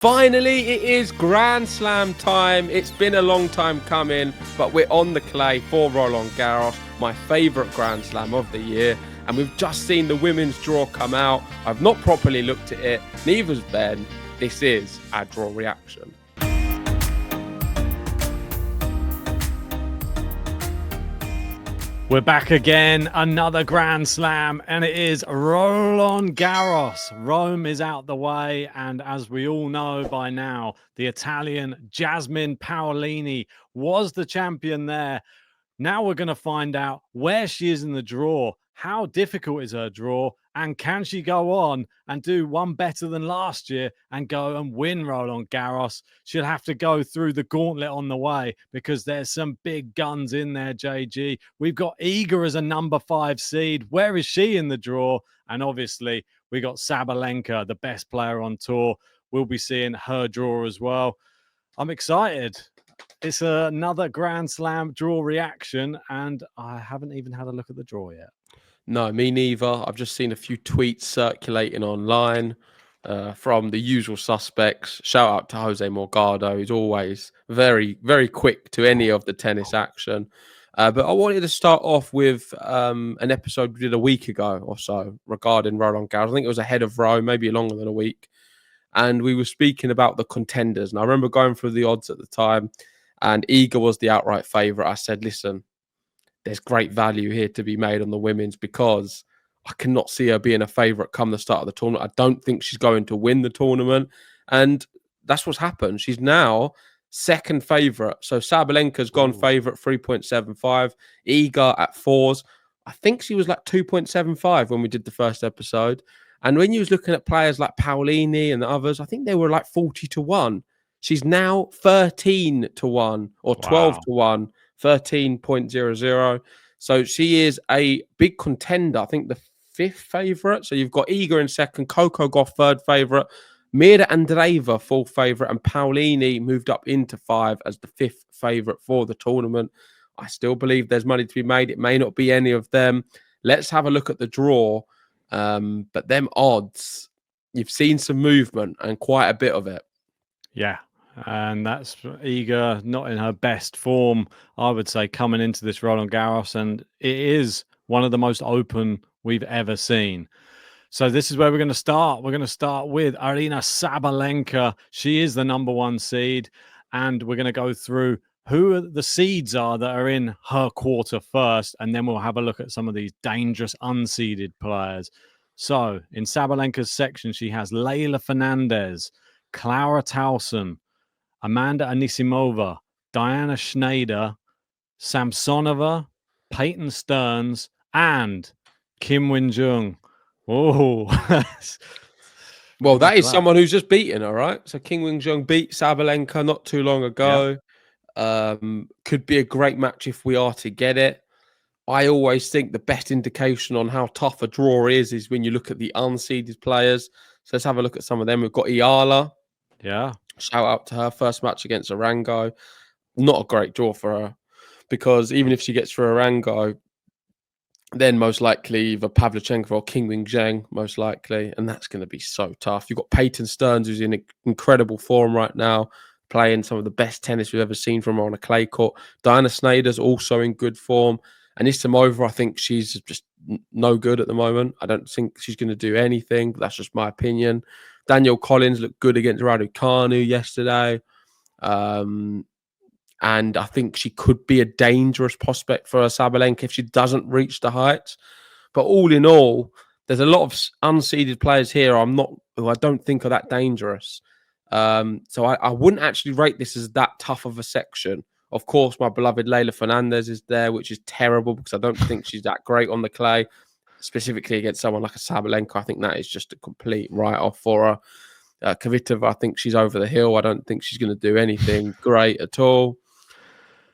Finally, it is Grand Slam time. It's been a long time coming, but we're on the clay for Roland Garros, my favourite Grand Slam of the year. And we've just seen the women's draw come out. I've not properly looked at it. Neither's Ben. This is our draw reaction. We're back again, another Grand Slam, and it is Roland Garros. Rome is out the way, and as we all know by now, the Italian Jasmine Paolini was the champion there. Now we're going to find out where she is in the draw, how difficult is her draw, and can she go on and do one better than last year and go and win Roland Garros? She'll have to go through the gauntlet on the way because there's some big guns in there, JG. We've got Iga as a number 5 seed. Where is she in the draw? And obviously, we got Sabalenka, the best player on tour. We'll be seeing her draw as well. I'm excited. It's another Grand Slam draw reaction, and I haven't even had a look at the draw yet. No, me neither. I've just seen a few tweets circulating online from the usual suspects. Shout out to Jose Morgado, who's always very, very quick to any of the tennis action. But I wanted to start off with an episode we did a week ago or so regarding Roland Garros. I think it was ahead of Rome, maybe longer than a week. And we were speaking about the contenders. And I remember going through the odds at the time, and Iga was the outright favourite. I said, listen, there's great value here to be made on the women's because I cannot see her being a favourite come the start of the tournament. I don't think she's going to win the tournament. And that's what's happened. She's now second favourite. So Sabalenka's gone favourite 3.75. Iga at 4s. I think she was like 2.75 when we did the first episode. And when you was looking at players like Paolini and the others, I think they were like 40-1. She's now 13-1 or 12-1. 13.00. So she is a big contender. I think the 5th favourite. So you've got Iga in second, Coco Gauff 3rd favourite, Mira Andreeva 4th favourite, and Paolini moved up into 5 as the 5th favourite for the tournament. I still believe there's money to be made. It may not be any of them. Let's have a look at the draw. But them odds, you've seen some movement and quite a bit of it. Yeah. And that's Iga not in her best form, I would say, coming into this Roland Garros. And it is one of the most open we've ever seen. So this is where we're going to start. We're going to start with Aryna Sabalenka. She is the number 1 seed. And we're going to go through who the seeds are that are in her quarter first. And then we'll have a look at some of these dangerous unseeded players. So in Sabalenka's section, she has Leylah Fernandez, Clara Tauson, Amanda Anisimova, Diana Schneider, Samsonova, Peyton Stearns, and Kim Win-jung. Oh, well, that is someone who's just beaten her, right? So Kim Win-jung beat Sabalenka not too long ago. Yeah. Could be a great match if we are to get it. I always think the best indication on how tough a draw is when you look at the unseeded players. So let's have a look at some of them. We've got Iala. Yeah. Shout out to her. First match against Arango. Not a great draw for her because even if she gets through Arango, then most likely either Pavlyuchenko or Kim Win-jung, most likely. And that's going to be so tough. You've got Peyton Stearns, who's in incredible form right now, playing some of the best tennis we've ever seen from her on a clay court. Diana Schneider's also in good form. And Anisimova, I think she's just no good at the moment. I don't think she's going to do anything. That's just my opinion. Danielle Collins looked good against Raducanu yesterday. And I think she could be a dangerous prospect for Sabalenka if she doesn't reach the heights. But all in all, there's a lot of unseeded players here who I don't think are that dangerous. So I wouldn't actually rate this as that tough of a section. Of course, my beloved Leylah Fernandez is there, which is terrible because I don't think she's that great on the clay. Specifically against someone like a Sabalenka, I think that is just a complete write-off for her. Kvitova, I think she's over the hill. I don't think she's going to do anything great at all.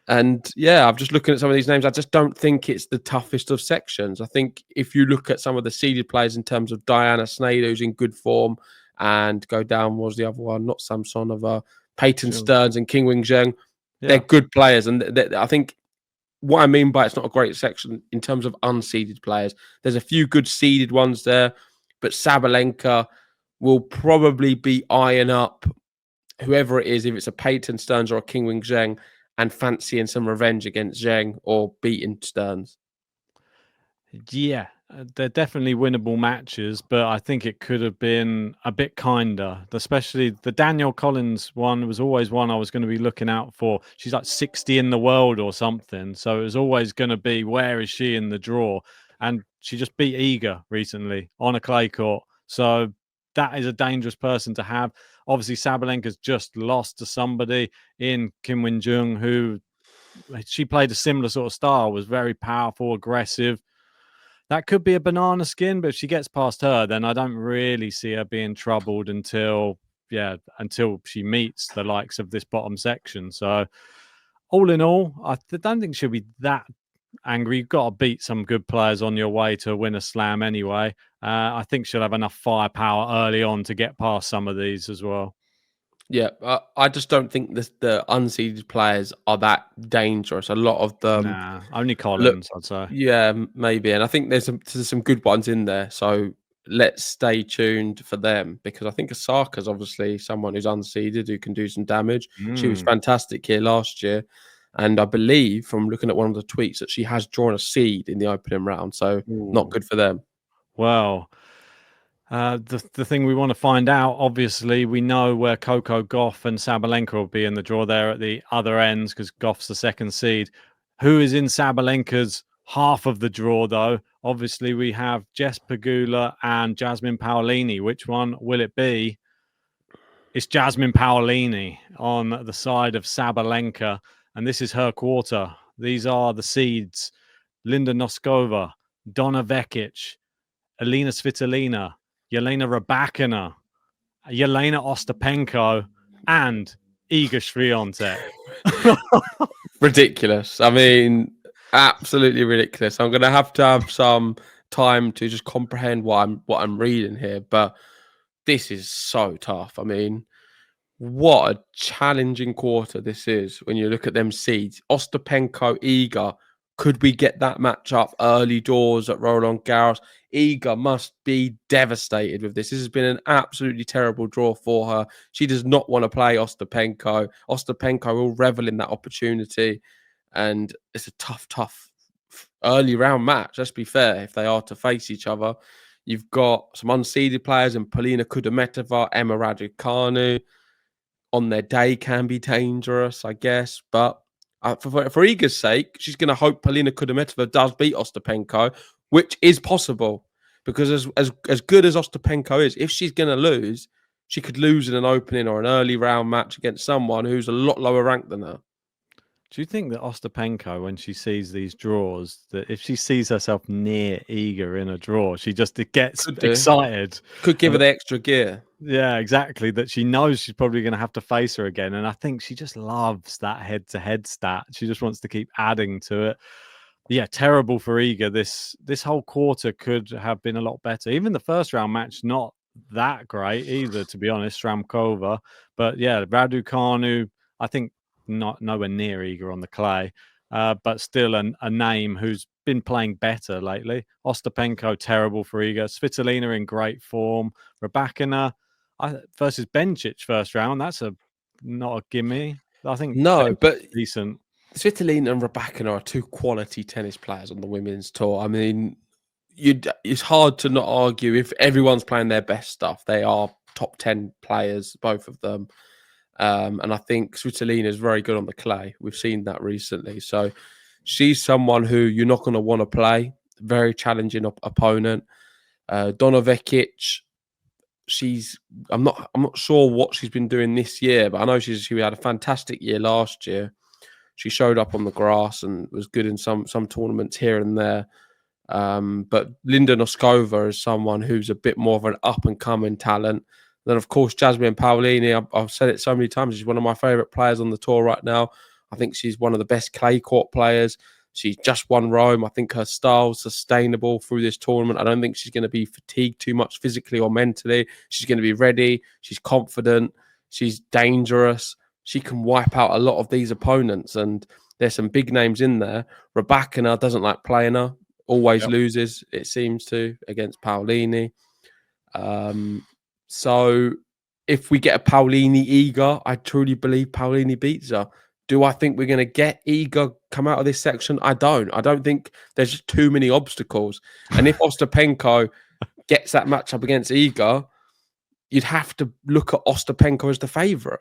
And yeah, I'm just looking at some of these names. I just don't think it's the toughest of sections. I think if you look at some of the seeded players in terms of Diana Schneider, who's in good form, and go down was the other one, not Samsonova, Peyton Stearns and Kim Win-jung, they're good players. And I think what I mean by it's not a great section in terms of unseeded players. There's a few good seeded ones there, but Sabalenka will probably be eyeing up whoever it is, if it's a Peyton Stearns or a Qinwen Zheng, and fancying some revenge against Zheng or beating Stearns. Yeah, they're definitely winnable matches, but I think it could have been a bit kinder. Especially the Danielle Collins one was always one I was going to be looking out for. She's like 60 in the world or something, so it was always going to be where is she in the draw? And she just beat Iga recently on a clay court, so that is a dangerous person to have. Obviously, Sabalenka's just lost to somebody in Kim Win-jung, who she played a similar sort of style, was very powerful, aggressive. That could be a banana skin, but if she gets past her, then I don't really see her being troubled until she meets the likes of this bottom section. So all in all, I don't think she'll be that angry. You've got to beat some good players on your way to win a slam anyway. I think she'll have enough firepower early on to get past some of these as well. Yeah, I just don't think the unseeded players are that dangerous. A lot of them, Nah, only Collins, I'd say. yeah, maybe, and I think there's some good ones in there. So let's stay tuned for them, because I think Osaka's obviously someone who's unseeded who can do some damage. She was fantastic here last year, and I believe from looking at one of the tweets that she has drawn a seed in the opening round. So not good for them. Well, the thing we want to find out, obviously, we know where Coco Gauff and Sabalenka will be in the draw. There at the other ends because Gauff's the second seed. Who is in Sabalenka's half of the draw, though? Obviously, we have Jess Pegula and Jasmine Paolini. Which one will it be? It's Jasmine Paolini on the side of Sabalenka, and this is her quarter. These are the seeds: Linda Noskova, Donna Vekic, Aryna Svitolina, Yelena Rybakina, Yelena Ostapenko, and Iga Swiatek. Ridiculous. I mean, absolutely ridiculous. I'm going to have some time to just comprehend what I'm reading here, but this is so tough. I mean, what a challenging quarter this is when you look at them seeds. Ostapenko, Iga. Could we get that matchup early doors at Roland Garros? Iga must be devastated with this. This has been an absolutely terrible draw for her. She does not want to play Ostapenko. Ostapenko will revel in that opportunity. And it's a tough early round match. Let's be fair, if they are to face each other. You've got some unseeded players in Polina Kudermetova, Emma Raducanu. On their day can be dangerous, I guess. But for Iga's sake, she's going to hope Polina Kudermetova does beat Ostapenko, which is possible. Because as good as Ostapenko is, if she's going to lose, she could lose in an opening or an early round match against someone who's a lot lower ranked than her. Do you think that Ostapenko, when she sees these draws, that if she sees herself near Iga in a draw, she just gets excited? Could give her the extra gear. Yeah, exactly. That she knows she's probably going to have to face her again. And I think she just loves that head-to-head stat. She just wants to keep adding to it. Yeah, terrible for Iga. This whole quarter could have been a lot better. Even the first round match, not that great either, to be honest, Shramkova. But yeah, Raducanu, I think not nowhere near Iga on the clay, but still a name who's been playing better lately. Ostapenko, terrible for Iga. Svitolina in great form. Rybakina versus Bencic first round. That's not a gimme. I think no, but decent. Svitolina and Rybakina are two quality tennis players on the women's tour. I mean, it's hard to not argue if everyone's playing their best stuff. They are top 10 players, both of them. And I think Svitolina is very good on the clay. We've seen that recently. So she's someone who you're not going to want to play. Very challenging opponent. Donna Vekic, I'm not sure what she's been doing this year, but I know she had a fantastic year last year. She showed up on the grass and was good in some tournaments here and there. But Linda Noskova is someone who's a bit more of an up-and-coming talent. Then, of course, Jasmine Paolini, I've said it so many times, she's one of my favourite players on the tour right now. I think she's one of the best clay court players. She's just won Rome. I think her style's sustainable through this tournament. I don't think she's going to be fatigued too much physically or mentally. She's going to be ready. She's confident. She's dangerous. She can wipe out a lot of these opponents, and there's some big names in there. Rybakina doesn't like playing her. Always loses, it seems to, against Paolini. So if we get a Paulini Iga, I truly believe Paulini beats her. Do I think we're going to get Iga come out of this section? I don't. I don't think there's just too many obstacles. And if Ostapenko gets that matchup against Iga, you'd have to look at Ostapenko as the favourite.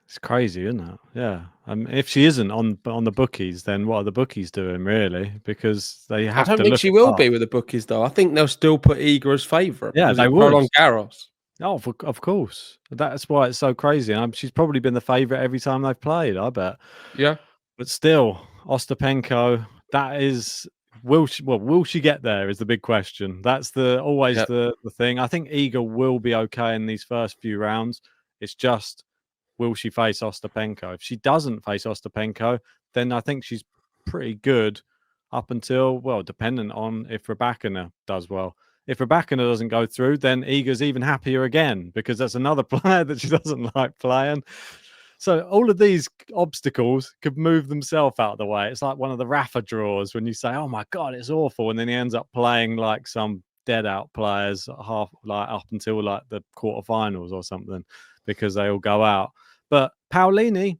It's crazy, isn't it? Yeah. If she isn't on the bookies, then what are the bookies doing, really? Because they have to I don't think look she at will that. be with the bookies, though. I think they'll still put Iga as favourite Yeah, because they it's would. Roland Garros. Oh, of course. That's why it's so crazy. She's probably been the favourite every time they've played, I bet. Yeah. But still, Ostapenko, that is... Will she get there is the big question. That's always the thing. I think Iga will be okay in these first few rounds. It's just, will she face Ostapenko? If she doesn't face Ostapenko, then I think she's pretty good up until, well, dependent on if Rybakina does well. If Rybakina doesn't go through, then Iga's even happier again, because that's another player that she doesn't like playing. So all of these obstacles could move themselves out of the way. It's like one of the Rafa draws when you say, "Oh my God, it's awful," and then he ends up playing like some dead out players up until like the quarterfinals or something, because they all go out. But Paulini,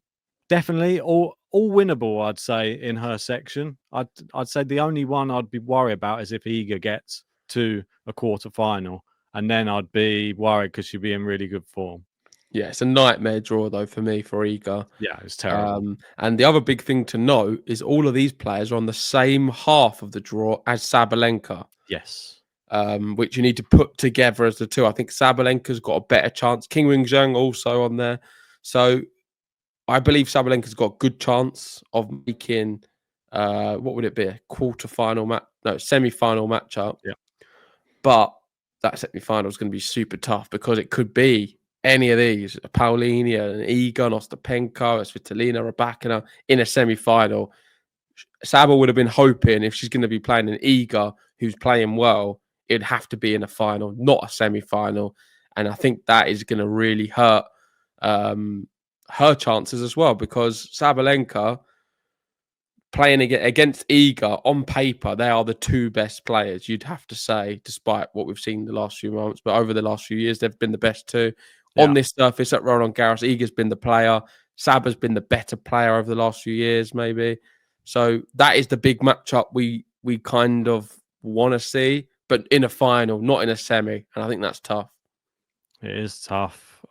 definitely all winnable, I'd say, in her section. I'd say the only one I'd be worried about is if Iga gets to a quarterfinal, and then I'd be worried because she'd be in really good form. Yeah, it's a nightmare draw, though, for me, for Iga. Yeah, it's terrible. And the other big thing to note is all of these players are on the same half of the draw as Sabalenka. Yes. Which you need to put together as the two. I think Sabalenka's got a better chance. Qinwen Zheng also on there. So I believe Sabalenka's got a good chance of making, what would it be? A quarterfinal match? No, semi-final matchup. Yeah. But that semi-final is going to be super tough because it could be any of these, a Paulini, an Iga, an Ostapenko, a Svitolina, Rybakina in a semi-final. Saba would have been hoping, if she's going to be playing an Iga who's playing well, it'd have to be in a final, not a semi-final. And I think that is going to really hurt her chances as well, because Sabalenka playing against Iga, on paper, they are the two best players, you'd have to say, despite what we've seen the last few months. But over the last few years, they've been the best two. Yeah. On this surface at Roland Garros, Iga's been the player. Saba's been the better player over the last few years, maybe. So that is the big matchup we kind of want to see, but in a final, not in a semi. And I think that's tough. It is tough.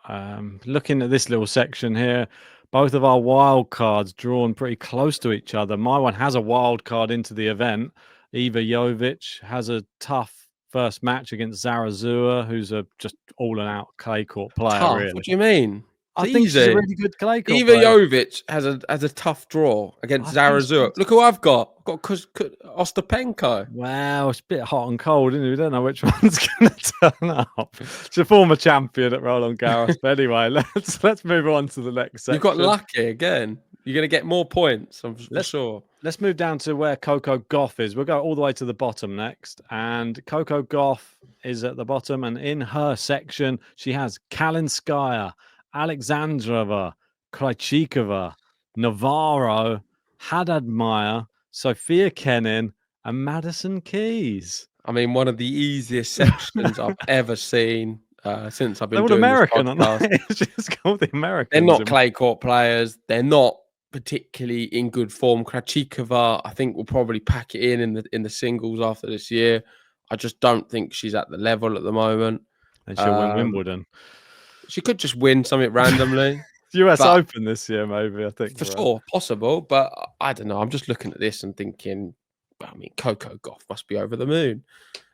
Looking at this little section here, both of our wild cards drawn pretty close to each other. My one has a wild card into the event. Iva Jovic has a tough first match against Zarazua, who's a just all-and-out clay court player. Tough? Really. What do you mean? I think she's a really good clay court Iva player. Jovic has a tough draw against Zarazua. Look who I've got. I've got Ostapenko. Wow, it's a bit hot and cold, isn't it? We don't know which one's going to turn up. She's a former champion at Roland Garros. But anyway, let's move on to the next section. You got lucky again. You're going to get more points, I'm sure. Let's move down to where Coco Gauff is. We'll go all the way to the bottom next. And Coco Gauff is at the bottom. And in her section, she has Kalinskaya, Alexandrova, Krejcikova, Navarro, Haddad Maia, Sophia Kenin, and Madison Keys. I mean, one of the easiest sections I've ever seen since I've been doing American, this podcast. It's just called the Americans. They're not clay court players. They're not particularly in good form. Krejcikova, I think, will probably pack it in the singles after this year. I just don't think she's at the level at the moment. And she'll win Wimbledon. She could just win something randomly. US Open this year, maybe, I think. For sure, possible. But I don't know. I'm just looking at this and thinking, I mean, Coco Gauff must be over the moon.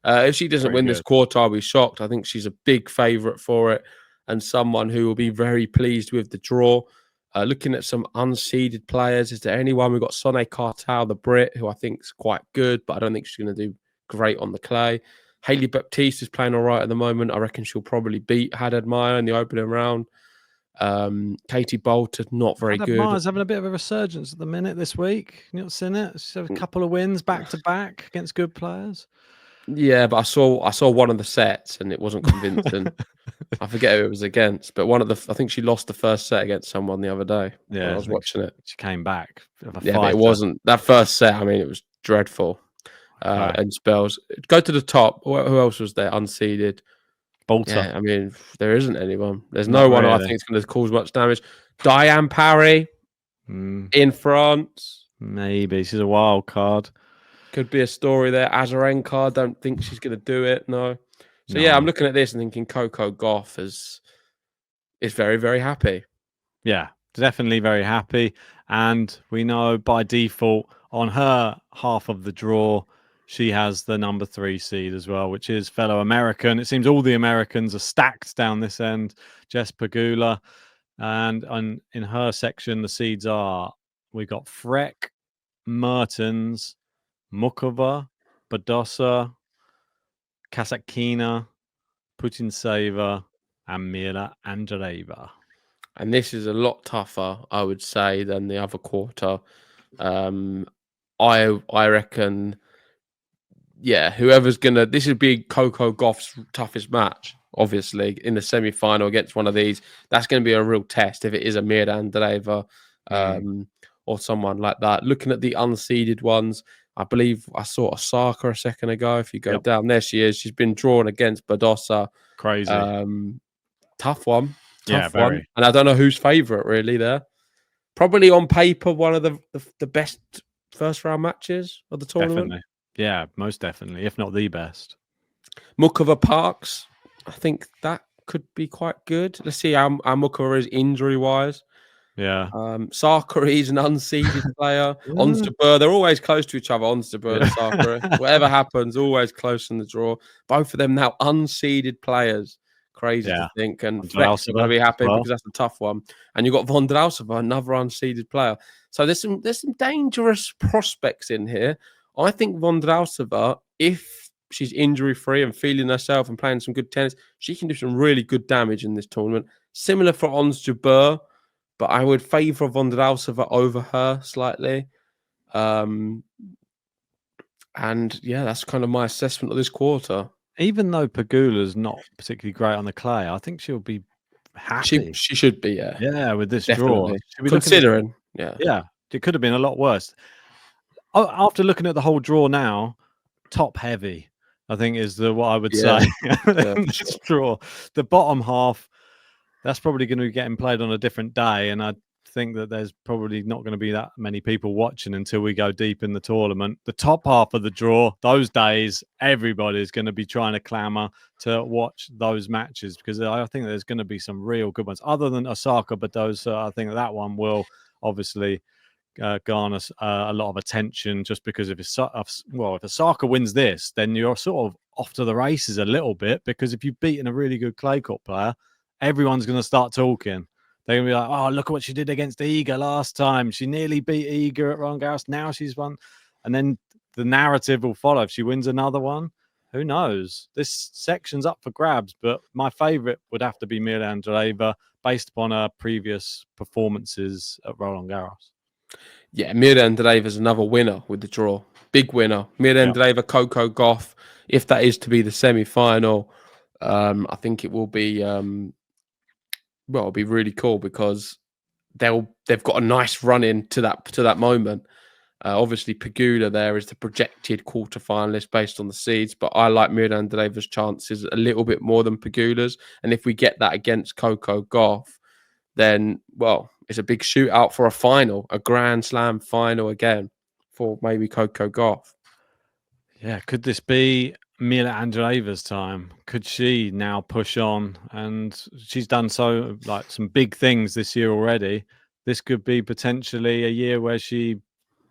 If she doesn't win this quarter, I'll be shocked. I think she's a big favourite for it and someone who will be very pleased with the draw. Looking at some unseeded players, is there anyone? We've got Sonny Cartel, the Brit, who I think is quite good, but I don't think she's going to do great on the clay. Hailey Baptiste is playing all right at the moment. I reckon she'll probably beat Haddad Maia in the opening round. Katie Bolton, not very good. Maia's having a bit of a resurgence at the minute this week. You not seen it? She's had a couple of wins back to back against good players. Yeah, but I saw one of the sets and it wasn't convincing. I forget who it was against, but I think she lost the first set against someone the other day. Yeah, I was watching it. She came back. Yeah, but it wasn't that first set. I mean, it was dreadful. And spells. Go to the top. Who else was there? Unseeded. Bolter. Yeah, I mean, there isn't anyone. There's Not no one I really. think is going to cause much damage. Diane Parry Mm, in France maybe she's a wild card. could be a story there. Azarenka, I don't think she's going to do it. No. So yeah, I'm No. looking at this and thinking Coco Gauff is very, very happy. Yeah, definitely very happy. And we know by default on her half of the draw, she has the number 3 seed as well, which is fellow American. It seems all the Americans are stacked down this end. Jess Pegula. And in her section, the seeds are we got Freck, Mertens, Mukova, Badosa, Kasatkina, Putintseva, and Mila Andreeva. And this is a lot tougher, I would say, than the other quarter. I reckon, yeah, whoever's gonna, this would be Coco Gauff's toughest match, obviously, in the semi-final against one of these. That's going to be a real test if it is a Mir Andreeva or someone like that. Looking at the unseeded ones, I believe I saw Osaka a second ago. If you go down, there she is. She's been drawn against Badosa. Crazy. Tough one. Yeah, Tough one. very. And I don't know who's favourite really there. Probably on paper, one of the best first round matches of the tournament. Definitely. Yeah, most definitely, if not the best. Mukova Parks, I think that could be quite good. Let's see how Mukova is injury wise. Yeah. Sakari is an unseeded player. Onstebur, they're always close to each other. Onstebur and Sakari. Whatever happens, always close in the draw. Both of them now unseeded players. Crazy to think. And Flex are going to be happy because that's a tough one. And you've got Vondrausova, another unseeded player. So there's some dangerous prospects in here. I think Vondrausova, if she's injury free and feeling herself and playing some good tennis, she can do some really good damage in this tournament. Similar for Ons Jabeur, but I would favour Vondrausova over her slightly. And yeah, that's kind of my assessment of this quarter. Even though Pegula's not particularly great on the clay, I think she'll be happy. She should be, yeah. Yeah, with this Definitely. draw. Considering, yeah, it could have been a lot worse. After looking at the whole draw now, top heavy, I think is what I would say. This draw, the bottom half, that's probably going to be getting played on a different day, and I think that there's probably not going to be that many people watching until we go deep in the tournament. The top half of the draw, those days, everybody's going to be trying to clamour to watch those matches because I think there's going to be some real good ones. Other than Osaka Badosa, I think that one will obviously garner a lot of attention just because if Osaka wins this, then you're sort of off to the races a little bit because if you've beaten a really good clay court player, everyone's going to start talking. They're going to be like, oh, look at what she did against Iga last time. She nearly beat Iga at Roland Garros. Now she's won. And then the narrative will follow. If she wins another one, who knows? This section's up for grabs, but my favourite would have to be Mila Andreeva based upon her previous performances at Roland Garros. Yeah, Mila Andreeva is another winner with the draw. Big winner. Mila Andreeva, Coco Gauff. If that is to be the semi-final, I think it will be... it'll be really cool because they've got a nice run in to that moment. Obviously, Pegula there is the projected quarterfinalist based on the seeds, but I like Mila Andreeva's chances a little bit more than Pegula's. And if we get that against Coco Gauff, then it's a big shootout for a final, a Grand Slam final again for maybe Coco Gauff. Yeah, could this be Mila Andreeva's time? Could she now push on? And she's done some big things this year already. This could be potentially a year where she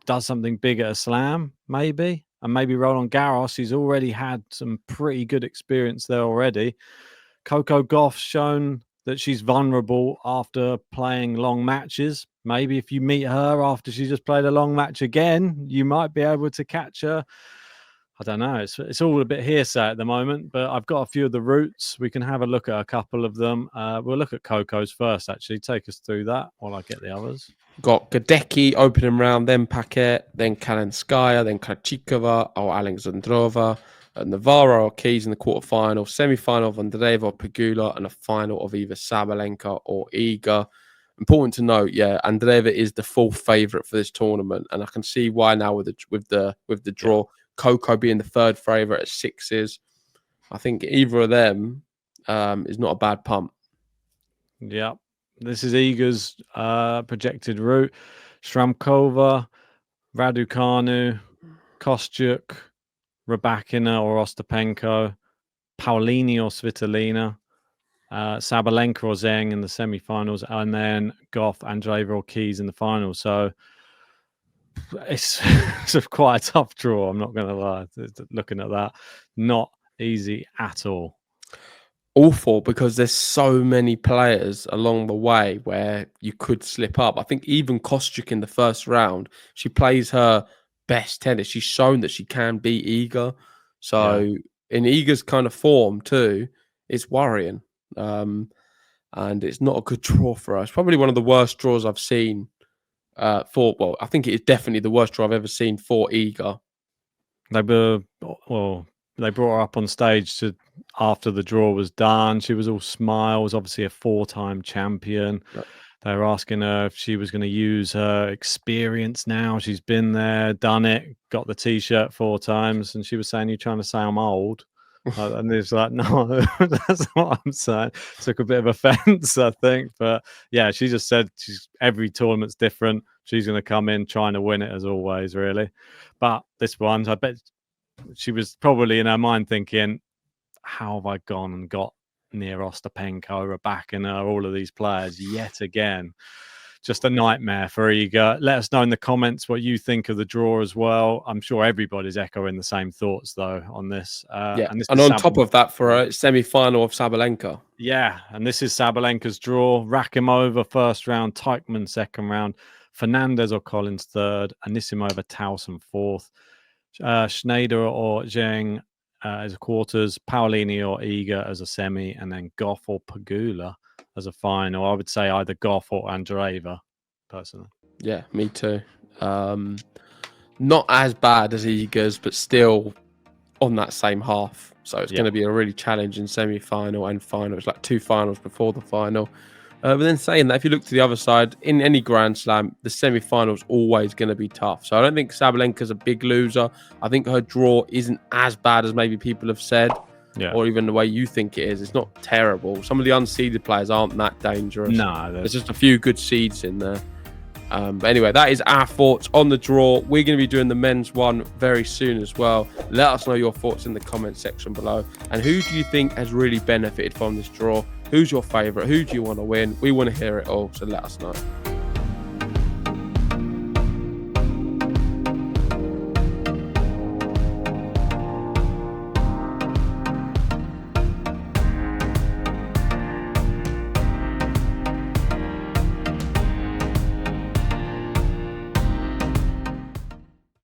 does something big at a slam, maybe. And maybe Roland Garros. She's already had some pretty good experience there already. Coco Gauff's shown that she's vulnerable after playing long matches. Maybe if you meet her after she just played a long match again, you might be able to catch her. I don't know. It's all a bit hearsay at the moment, but I've got a few of the routes. We can have a look at a couple of them. We'll look at Coco's first, actually. Take us through that while I get the others. Got Gadecki opening round, then Paquet, then Kalinskaya, then Krejcikova or Alexandrova, Navarro or Keys in the quarterfinal, semi-final of Andreeva or Pegula, and a final of either Sabalenka or Iga. Important to note, Andreeva is the full favourite for this tournament, and I can see why now with the draw. Coco being the third favourite at 6s. I think either of them, is not a bad pump. Yep. This is Iga's projected route. Shramkova, Raducanu, Kostyuk, Rybakina or Ostapenko, Paolini or Svitolina, Sabalenka or Zheng in the semi-finals, and then Gauff, Andreeva or Keys in the finals. So it's quite a tough draw. I'm not going to lie. Looking at that, not easy at all. Awful, because there's so many players along the way where you could slip up. I think even Kostyuk in the first round, she plays her best tennis. She's shown that she can beat Iga. So in Iga's kind of form too, it's worrying. And it's not a good draw for us. Probably one of the worst draws I've seen I think it is definitely the worst draw I've ever seen for Iga. They brought her up on stage after the draw was done. She was all smiles, obviously a 4-time champion. Right. They were asking her if she was going to use her experience now. She's been there, done it, got the T-shirt 4 times. And she was saying, "You're trying to say I'm old?" And it's like, no, that's what I'm saying. Took a bit of offense, I think. But yeah, she just said every tournament's different. She's going to come in trying to win it as always, really. But this one, I bet she was probably in her mind thinking, how have I gone and got near Ostapenko, Rybakina, all of these players yet again? Just a nightmare for Iga. Let us know in the comments what you think of the draw as well. I'm sure everybody's echoing the same thoughts, though, on this. And on top of that, for a semi-final of Sabalenka. Yeah, and this is Sabalenka's draw. Rakimova first round, Teichmann second round, Fernandez or Collins third, Anisimova, Towson fourth, Schneider or Zheng as a quarters, Paolini or Iga as a semi, and then Gauff or Pegula as a final. I would say either Gauff or Andreeva, personally. Yeah, me too. Not as bad as Iga's, but still on that same half. So it's going to be a really challenging semi-final and final. It's like 2 finals before the final. But then saying that, if you look to the other side, in any Grand Slam, the semi-final is always going to be tough. So I don't think Sabalenka's a big loser. I think her draw isn't as bad as maybe people have said, or even the way you think it is. It's not terrible. Some of the unseeded players aren't that dangerous. No, there's just a few good seeds in there. But anyway, that is our thoughts on the draw. We're going to be doing the men's one very soon as well. Let us know your thoughts in the comment section below. And who do you think has really benefited from this draw? Who's your favourite? Who do you want to win? We want to hear it all, so let us know.